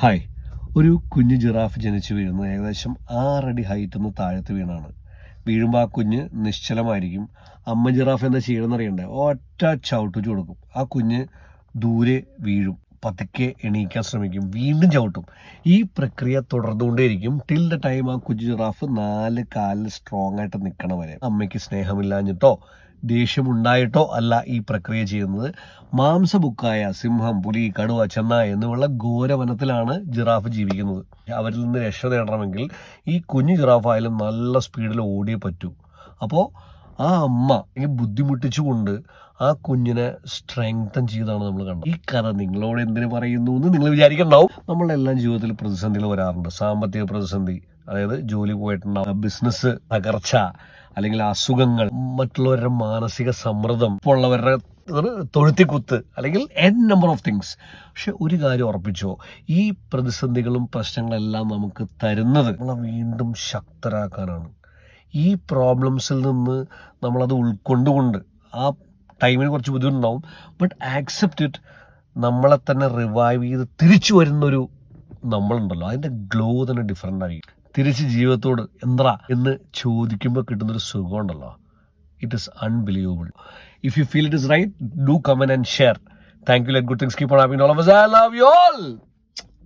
Hi, ഒരു കുഞ്ഞ് giraffe ജനിച്ചു വീഴുന്നത് ഏകദേശം 6 അടി ഹൈറ്റ് നിന്ന് താഴത്ത് വീണാണ്. വീഴുമ്പോൾ ആ കുഞ്ഞ് നിശ്ചലമായിരിക്കും. അമ്മ ജിറാഫ് എന്താ ചെയ്യണമെന്നറിയണ്ടേ? ഒറ്റ ചവിട്ടിച്ചു കൊടുക്കും. ആ കുഞ്ഞ് ദൂരെ വീഴും, പതുക്കെ എണീക്കാൻ ശ്രമിക്കും, വീണ്ടും ചവിട്ടും. ഈ പ്രക്രിയ തുടർന്നുകൊണ്ടേയിരിക്കും ടിൽ ദ ടൈം ആ കുഞ്ഞു ജിറാഫ് 4 കാലിൽ സ്ട്രോങ് ആയിട്ട് നിൽക്കണ വരെ. അമ്മയ്ക്ക് സ്നേഹമില്ലാഞ്ഞിട്ടോ ദേഷ്യമുണ്ടായിട്ടോ അല്ല ഈ പ്രക്രിയ ചെയ്യുന്നത്. മാംസബുക്കായ സിംഹം, പുലി, കടുവ, ചെന്നായ എന്നിവയുള്ള ഘോരവനത്തിലാണ് ജിറാഫ് ജീവിക്കുന്നത്. അവരിൽ നിന്ന് രക്ഷ നേടണമെങ്കിൽ ഈ കുഞ്ഞു ജിറാഫായാലും നല്ല സ്പീഡിൽ ഓടിയേ പറ്റൂ. അപ്പോൾ ആ അമ്മ ഈ ബുദ്ധിമുട്ടിച്ചുകൊണ്ട് ആ കുഞ്ഞിനെ സ്ട്രെങ്തൻ ചെയ്താണ് നമ്മൾ കണ്ടത്. ഈ കഥ നിങ്ങളോട് എന്തിനു പറയുന്നു എന്ന് നിങ്ങൾ വിചാരിക്കണ്ടാവും. നമ്മളെല്ലാം ജീവിതത്തിൽ പ്രതിസന്ധികൾ വരാറുണ്ട്. സാമ്പത്തിക പ്രതിസന്ധി, അതായത് ജോലി പോയിട്ടുണ്ടാവും, ബിസിനസ് തകർച്ച, അല്ലെങ്കിൽ അസുഖങ്ങൾ, മറ്റുള്ളവരുടെ മാനസിക സമ്മർദ്ദം, ഇപ്പോൾ ഉള്ളവരുടെ തൊഴുത്തിക്കുത്ത്, അല്ലെങ്കിൽ എൻ നമ്പർ ഓഫ് തിങ്സ്. പക്ഷെ ഒരു കാര്യം ഉറപ്പിച്ചോ, ഈ പ്രതിസന്ധികളും പ്രശ്നങ്ങളെല്ലാം നമുക്ക് തരുന്നത് നമ്മളെ വീണ്ടും ശക്തരാക്കാനാണ്. ഈ പ്രോബ്ലംസിൽ നിന്ന് നമ്മളത് ഉൾക്കൊണ്ടുകൊണ്ട് ആ ടൈമിന് കുറച്ച് ബുദ്ധിമുട്ടുണ്ടാവും, ബട്ട് ആക്സെപ്റ്റ് ഇറ്റ്. നമ്മളെ തന്നെ റിവൈവ് ചെയ്ത് തിരിച്ചു വരുന്നൊരു നമ്മളുണ്ടല്ലോ, അതിൻ്റെ ഗ്ലോ തന്നെ ഡിഫറെൻ്റ് ആയിരിക്കും. തിരിച്ച് ജീവിതത്തോട് എന്താ എന്ന് ചോദിക്കുമ്പോൾ കിട്ടുന്നൊരു സുഖം ഉണ്ടല്ലോ, it is unbelievable. If you feel it is right, do comment and share. Thank you. Let good things keep on happening. All of us. I love you all.